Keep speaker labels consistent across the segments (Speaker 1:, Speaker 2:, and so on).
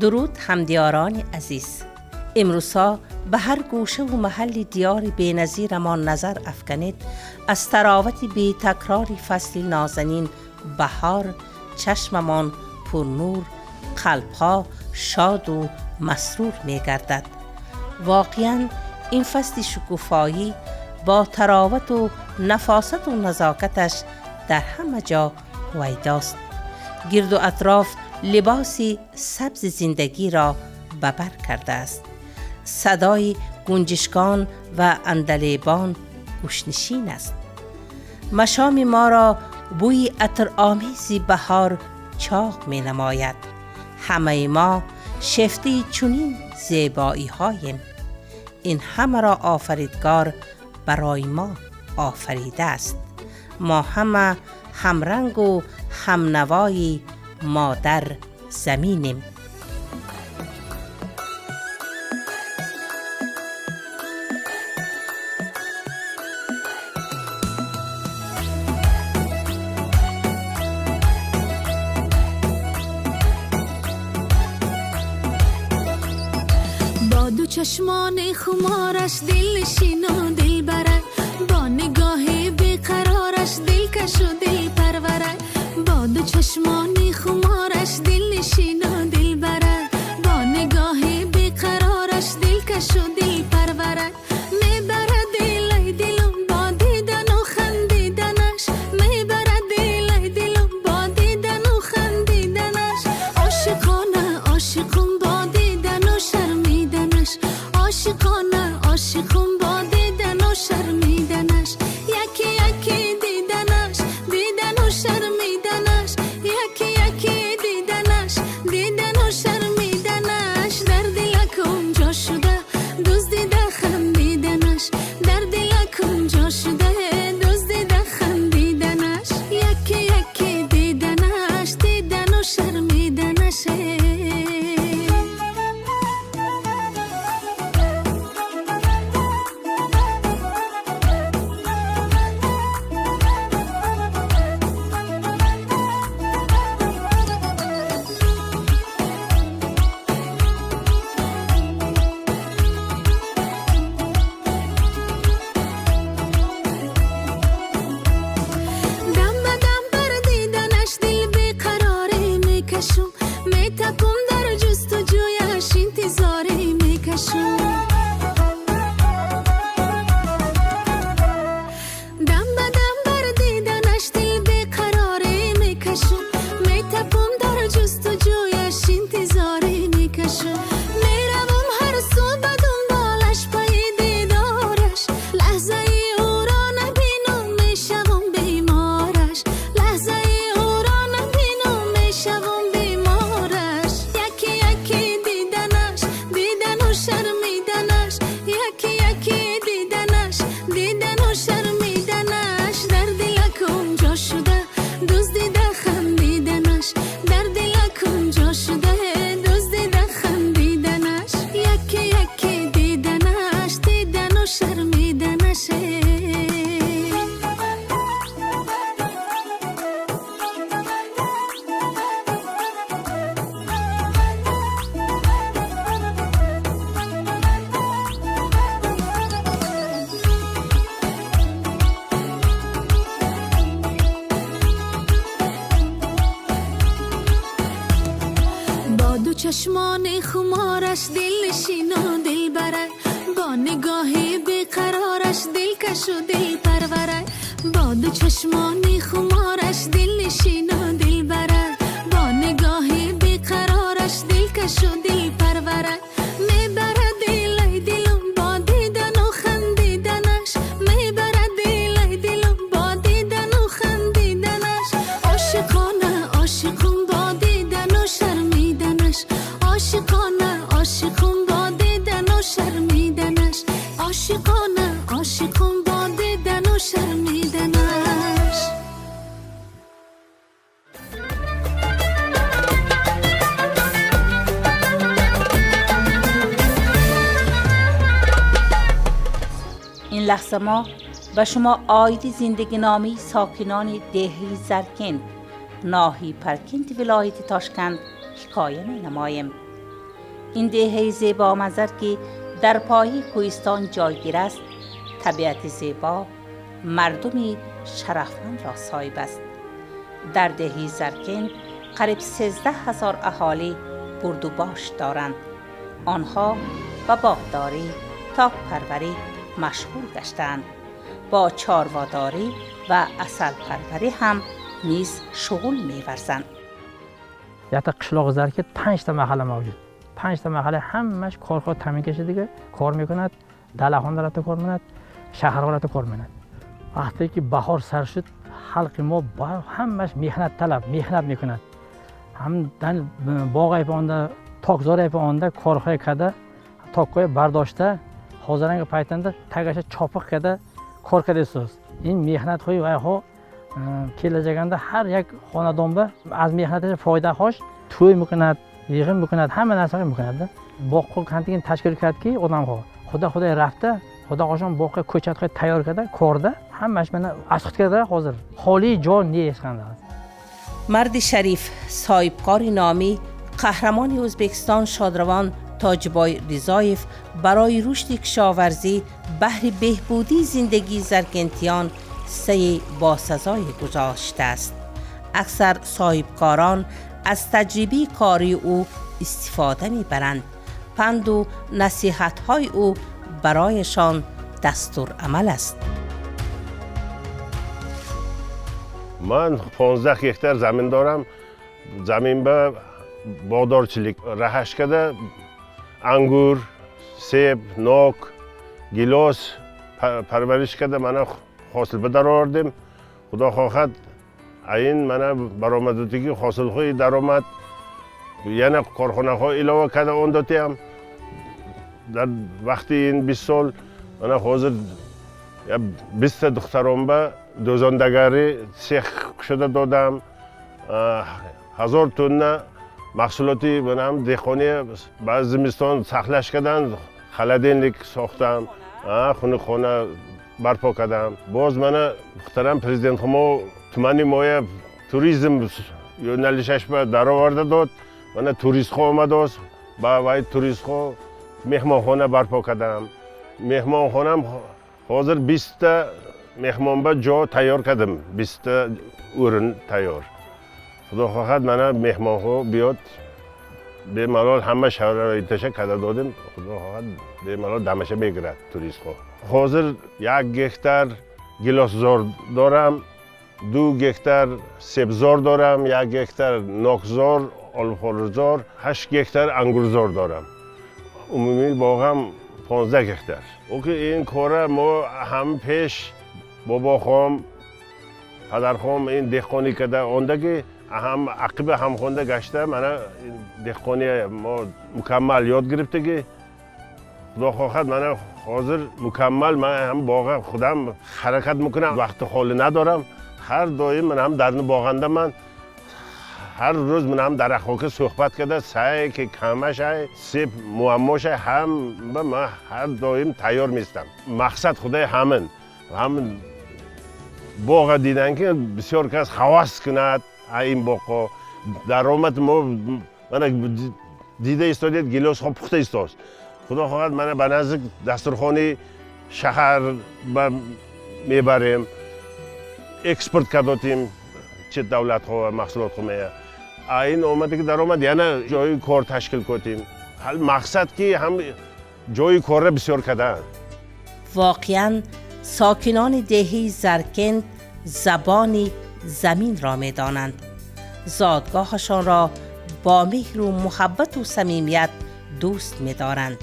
Speaker 1: درود همدیاران عزیز. امروزها به هر گوشه و محل دیار بی‌نظیرمان نظر افکنید، از تراوت بی تکراری فصل نازنین بهار چشممان پر نور، قلبها شاد و مسرور می گردد. واقعاً این فصل شکوفایی با تراوت و نفاست و نزاکتش در همه جا هویداست. گرد و اطراف لباسی سبز زندگی را به بر کرده است. صدای گنجشکان و عندلیبان گوشنشین است. مشام ما را بوی عطرآمیز بهار چاق می نماید. همه ما شفته چنین زیبایی هاییم. این همه را آفریدگار برای ما آفریده است. ما همه همرنگ و همنوای مادر زمینیم.
Speaker 2: با دو چشمان خمارش دل نشین و دل بره، با نگاه بیقرارش دل کش و دل پروره. با دو چشمان خمارش دل نشین و دل بره، با نگاه بیقرارش دل کش و دل پروره. میبره دل دلم با دیدن و خندیدنش، میبره دل دلم با دیدن و خندیدنش. عاشقانه عاشقم با دیدن و شرمیدنش، عاشقانه عاشقم با دیدن و شرمیدنش. یکی یکی دیدنش دیدن و شرمیدنش، یکی یکی دیدنش دیدن و شرمیدنش. در دلکم جا شده دزدیده خندیدنش، در دلکم جا شده دزدیده خندیدنش. یکی یکی دیدنش دیدن و شرمیدنش. میتپم در جستجویش انتظاری میکشم، دم به دم بر دیدنش دل بیقراری میکشم. میتپم در جستجویش انتظاری میکشم. میروم هر سو به دنبالش پای دیدارش، لحظه ای او را نبینم میشوم بیمارش، لحظه ای او را نبینم میشوم شرمیدنش. یکی یکی دیدنش دیدن و شرمیدنش. در دلکم جا شده دزدیده خندیدنش، در دلکم جا شده دزدیده خندیدنش. یکی یکی دیدنش دیدن و شرمیدنش. دو چشمان خمارش دل نشین و دل بره، با نگاه بیقرارش دل کش و دل پروره. با دو چشمان خمارش دل نشین و دل بره، با نگاه بیقرارش دل کش و دل پروره. میبره دل دلم با دیدن و خندیدنش، میبره دل دلم با دیدن و خندیدنش. عاشقانه عاشقم با دیدن و شرمیدنش، عاشقانه عاشقم با دیدن و شرمیدنش. عاشقانه عاشقم با دیدن و شرمیدنش.
Speaker 1: این لحظه ما به شما آید زندگی نامی ساکنان دهی زرکند، ناحیه پرکند ولایت تاشکند حکایه می نماییم. این دهه زیبا منظر که در پای کوهستان جایگیر است، طبیعت زیبا، مردمی شرفمند را صاحب است. در دهه زرکند قریب 13,000 اهالی بردوباش دارند. آنها با باغداری، تاک پروری مشهور گشتند. با چارواداری و عسل پروری هم نیز شغل می‌ورزند.
Speaker 3: یعنی قشلاق زرکند 5 تا محله موجود. 5 تا محله همش کارخانه تامین کشیده کار میکند، دلهان دارد کار میکند، شهرها را کار میکند. وقتی که بهار سر شد، خلق ما همش میخنت طلب میخنت میکند. هم دن باغ پاونده، تاکزار پاونده کارخانه کرده، تاکای برداشته، حاضرنگ پایتنده، تگش چاپق کرده، کار کرده است. این میخنت های ها کلجگنده هر یک خاندان به از میخنتش فایده هاش توی میکند، یغم میکند، همه نسخه میکند. باغ کانتین تشکیل کرد که آدم ها خدا رفته، خدا قاشون باغ کوچت خود تیار کرده، کرده، همش من اسخت کرده حاضر. خالی جا نیست کنده.
Speaker 1: مرد شریف صاحبکار نامی قهرمان ازبکستان شادروان تاجبای رضایف برای رشد کشاورزی بهر بهبودی زندگی زرکنتیان سعی با سزای گذاشته است. اکثر صاحبکاران از تجربه کاری او استفاده می‌برند. پند و نصیحت‌های او برایشان دستور عمل است.
Speaker 4: من 15 هکتار زمین دارم. زمین به باغدارچیlik رهش کرده انگور، سیب، نوک، گیلاس پرورش کرده. من حاصل به در آوردیم. خدا خواهد این من برآمدگی حاصل‌های درآمد یعنی کارخانه ها علاوه کرده آن دادیم. در وقتی این 20 سال من حاضر 20 دخترم به دوزاندگری سیخ شده دادم. 1000 تن محصولاتی منم دهقانی بعد زمستان سخلش کردن، خلدینlik ساختم، خونه برپا کردم. باز من محترم پرزیدنت ما تومانی مایه توریسم یونلیشش به در آورده داد. من توریست خواه آمده است. با وای توریست خواه مهمانخانه برپا کردم. مهمانخانم حاضر 20 مهمان به جا تیار کردم. 20 اورن تیار. خدا خواهد من مهمانخواه بیاد به ملال همه شهر را انتشار کرده دادیم. خدا خواهد به ملال دمشه بگیرد توریست خواه. حاضر 1 هکتار گیلاسزار دارم، 2 هکتار سبزار دارم، 1 هکتار نوکزار، آلوخورزار، 8 هکتار انگورزار دارم. عمومی باغم 15 هکتار. اوکی این کار ما هم پیش بابا خام پدر خام این دهقانی کرده اوندگی هم عقب هم خونده گشته. من دهقانی ما مکمل یاد گرفتگی. خدا خواهد من حاضر مکمل من هم باغ خودم حرکت میکنم. وقت خالی ندارم. هر دایم من هم در باغنده من هر روز من هم در اخوک صحبت کرده سعی که کمش های سیب معماش هم به من هر دایم تیار میستم. مقصد خدای همین باغ دیدن که بسیار کس خواست کند این باغ درآمد ما من دیده ایستادید گیلاس ها پخته ایستاست. خدا خواهد من به نزد دسترخوانی شهر میبریم اکسپورت کردیم چه دولت ها و محصولات ها میه. این اومده که درآمد یعنی جای کار تشکیل کنیم. حال مقصد که هم جای کار را بسیار کردن.
Speaker 1: واقعاً ساکنان دهه زرکند زبان زمین را می‌دانند. زادگاهشان را با مهر و محبت و صمیمیت دوست می‌دارند.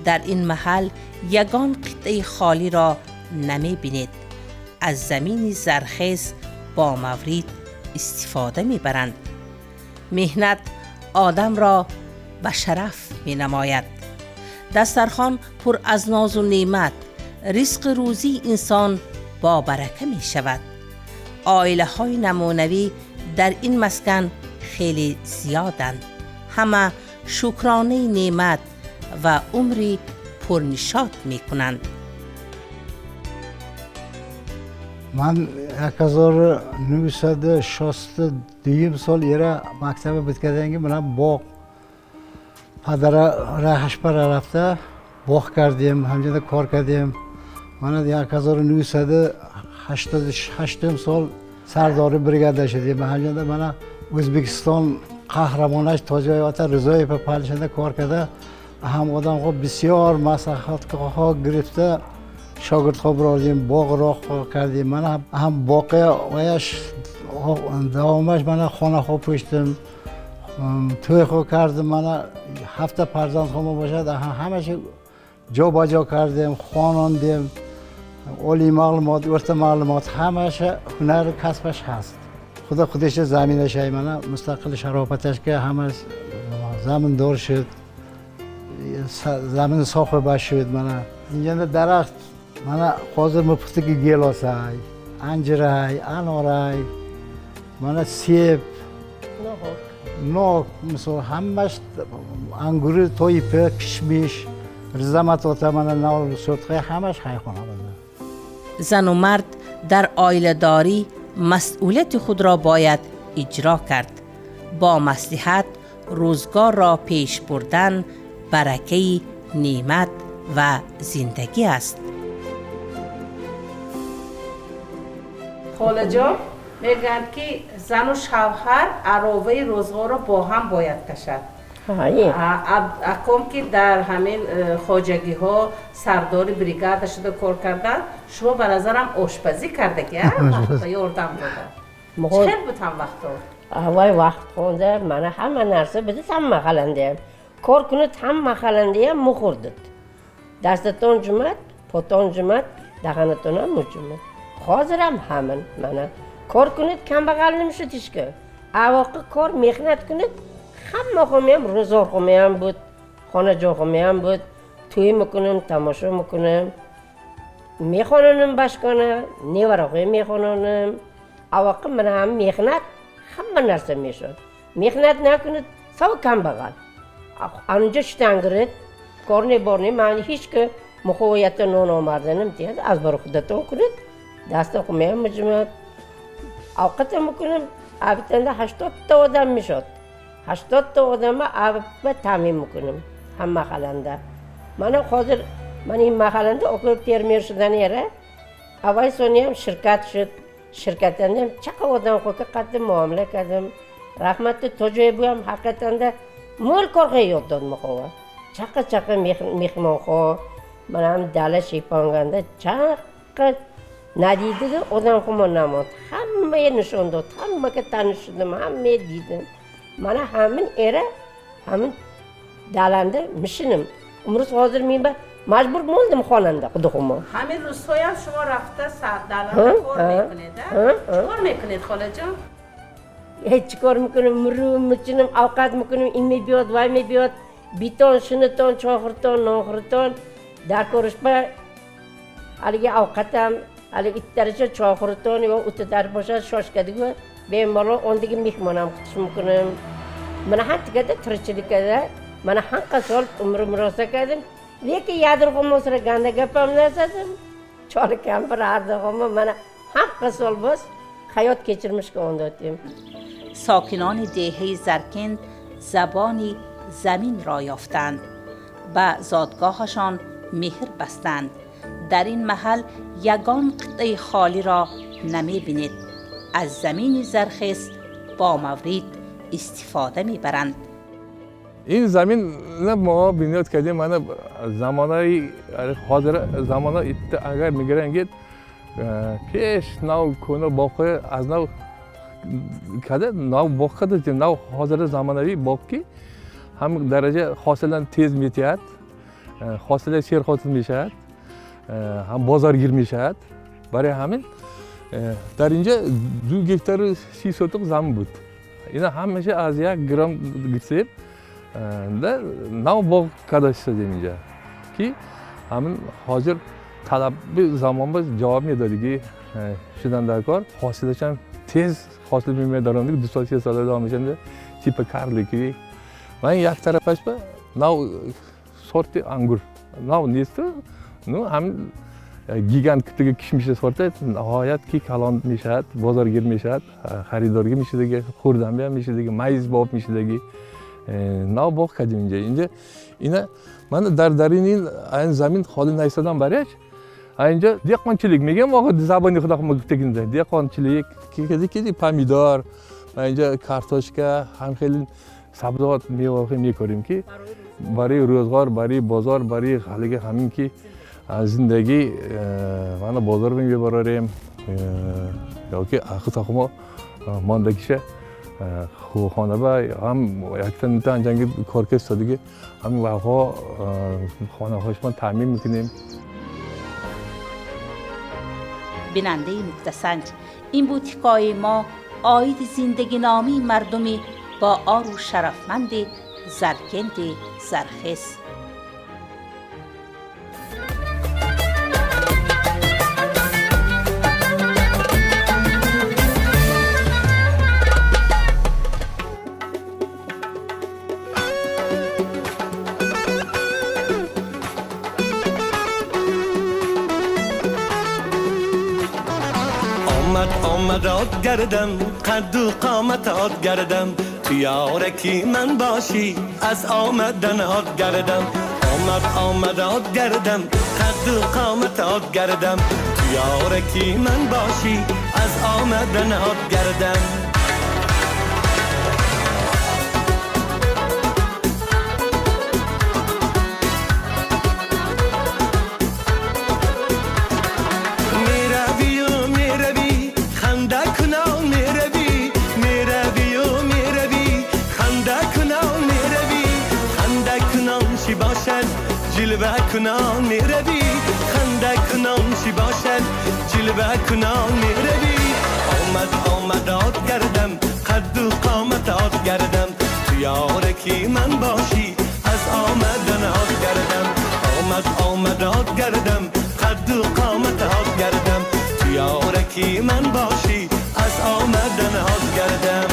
Speaker 1: در این محل یگان قطعه خالی را نمی‌بینید. از زمین زرخیز با مورید استفاده می‌برند. مهنت آدم را به شرف می‌نماید. دسترخوان پر از ناز و نعمت، رزق روزی انسان با برکه می شود. عائله های نمونوی در این مسکن خیلی زیادند. همه شکرانه نعمت و عمری پرنشاط می کنند.
Speaker 5: من 1962 سال یه مکتب بید کردن که من باغ پدر رهشپر رفته باغ کردیم همینجا کار کردیم. من 1988 سال سردار بریگاده شدیم. همینجا من ازبکستان قهرمانش تاجایات رضای پلشنده کار کرده. هم آدم ها بسیار مساحت ها گرفته شاگرد ها بردیم باغ راه کردیم. من هم باقی ویش دوامش من خانه ها پوشتم توی خود کردم. من 7 فرزند خواهم باشد همش جا با جا کردیم خواندیم عالی معلومات ارت معلومات همش هنر کسبش هست. خدا خودش زمینش های من مستقل شرافتش که همش زمین دار شد زمین ساخته باش شد. من اینجا درخت من حاضر مفتی که گیلاس های انجیر های انار های من سیب نوک مثلا همش انگور تویپه کشمیش رزمت آتا من نال سرطقه همش های خونه بده.
Speaker 1: زن و مرد در عائله داری مسئولیت خود را باید اجرا کرد. با مصلحت روزگار را پیش بردن برکه نعمت و زندگی است. خاله جان میگن که زن و شوهر عراوه روزگار را با هم باید کشد. اکم که در همین خواجگی ها سردار بریگاد شده کار کردن شما به نظرم آشپزی کرده که یاردم داده. چه بود هم وقتا؟
Speaker 6: اول وقت خونده من همه نرسه بدید هم مخلنده کار کنید هم مخلنده هم مخوردید دستتون جمعت پاتون جمعت دهانتون هم مجمعت حاضرم همین من کار کنید کم بغل نمیشدیش که اواقع کار میخنت کنید همه خمیم روزار خمیم بود خانه جا خمیم بود توی میکنم تماشا میکنم میخوانم بشکنم نیورقی میخوانم اواقع من هم میخنت همه نرسه میشد میخنت نکنید سو کم بغل آنجا شتنگرد کار نبارنی من هیچ که مخویت نون آمرده نمیتید از برای خودتون کنید دست خمیم مجموعت اوقات میکنم عبیتنده 80 تا آدم میشد 80 تا آدم عبیت تعمیم میکنم هم مخلنده من خاطر من این مخلنده اکر پیرمیر شدن یاره اول سونی هم شرکت شد شرکتنده چقدر آدم خود که قد معامله کردم رحمت توجه بویم حقیقتنده مول کار یاد داد مخواه چقدر میخمان خواه من هم دل شیپانگنده چقدر ندیده آدم خود نماد همه نشون داد همه که تنش شدم همه دیدم من همین ایره همین دلنده میشنم امروز حاضر میبه مجبور موندم خواننده خود خودم
Speaker 1: همین روزهای هم شما رفته دلنده کار میکنید چکار میکنید خاله جان؟
Speaker 6: هیچ کار میکنم مرو میچینم اوقات میکنم این میبیاد وای میبیاد بیتان شنتان چاخرتان ناخرتان در کارش به علیه اوقاتم علیه درجه چاخرتان یا اوت در باشد شاش کدیگو به مالا اون دیگه میخمانم کتش میکنم من حتی کده ترچلی کده من هنگا سال عمر مراسه کردم لیکن یادر خواهم سر گنده گپم نزدم چال کم پر عرضه خواهم من هنگا سال بس خیاط کچرمش که اون دادیم.
Speaker 1: ساکنان دهه زرکند زبانی زمین را یافتند به زادگاهشان مهر بستند. در این محل یگان قطعه خالی را نمی بینید. از زمین زرخیز با مورد استفاده می برند.
Speaker 7: این زمین ما بنیاد کردیم من زمانه حاضر زمانه اگر میگرنگید پیش نو کنه باقی از نو کده نو باقی داشتیم نو حاضر زمانوی باقی هم درجه حاصلن تیز میتیاد حاصل شیر حاصل میشد هم بازارگیر میشد برای همین در اینجا 2 گیفتر 30 سوتق زمین بود اینا همیشه از 1 گرم گیسیب در نو باغ کداش شدیم اینجا که همین حاضر طلب زمان باز جواب میدادی شدن در کار حاصلش هم تیز حاصل میدارند 2 سال 3 سال ادامه میشن تیپ کارلی که من یک طرفش به نو سورت انگور نو نیست نو هم گیگانت که کشمیش سورت نهایت کی کلان میشد بازارگیر میشد خریدارگی میشه دیگه خوردن میشه دیگه مایز باب میشه دیگه نو باغ کردیم اینجا اینا من در درین این زمین خالی نیستادم برایش اینجا دیقانچیlik میگم آقا زبانی خدا میگفتگینده دیقانچیlik کی پامیدار و اینجا کارتوشکا هم خیلی سبزیجات میوه میکاریم که برای روزگار برای بازار برای حالی همین که زندگی من بازار میبریم یا که اختصاص ما ماندگیشه خانه با هم یکتن میتونن جنگ کارکست دیگه همین وقتا خانه هاشمان تعمیر میکنیم.
Speaker 1: بیننده نکته‌سنج، این بود حکایه ما آید زندگی نامی مردمی با آرو شرفمند زرکند زرخس.
Speaker 8: آمد آد گردم قد و قامت آد گردم تو یارکی من باشی از آمدن آد گردم آمد آد گردم قد و قامت آد گردم تو یارکی من باشی از آمدن آد گردم جلوه کنان میروی خنده کنان چی باشد جلوه کنان میروی آمد آد گردم قد و قامت آد گردم تو یارکی من باشی از آمدن آد گردم آمد آد گردم قد و قامت آد گردم تو یارکی من باشی از آمدن آد گردم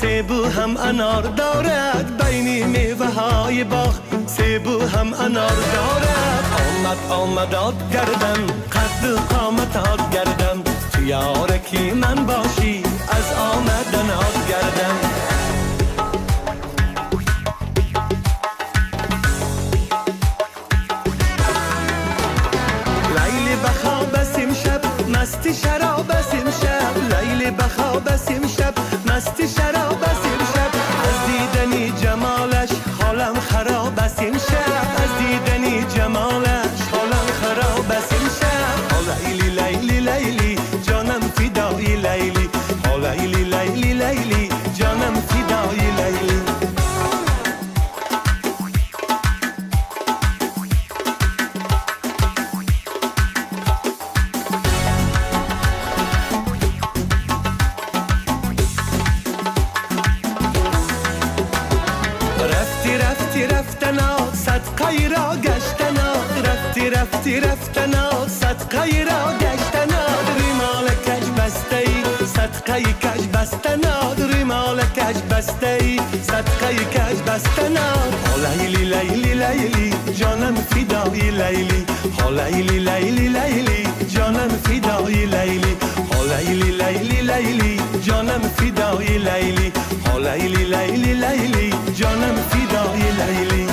Speaker 8: سیبو هم انار دارد بین میوه های باغ سیبو هم انار دارد آمد آد گردم قد و قامت آد گردم تو یارکی من باشی از آمدن آد گردم لیلی بخواب بسیم شب مستی شراب بسیم شب لیلی بخواب بسیم شب مستی شراب بسیم شب از دیدنی جمالش حالم خراب بسیم شب از دیدنی جمالش حالم خراب بسیم شب لیلی لیلی لیلی جانم فدای لیلی لیلی لیلی لیلی جانم فدای لیلی رفتنا صدقه را گشتنا ریمال کج بسته ای صدقه کج بستنا ریمال کج بسته ای صدقه کج بستنا لیلی لیلی لیلی جانم فدای لیلی لیلی لیلی لیلی جانم فدای لیلی لیلی لیلی لیلی جانم فدای لیلی لیلی لیلی لیلی جانم فدای لیلی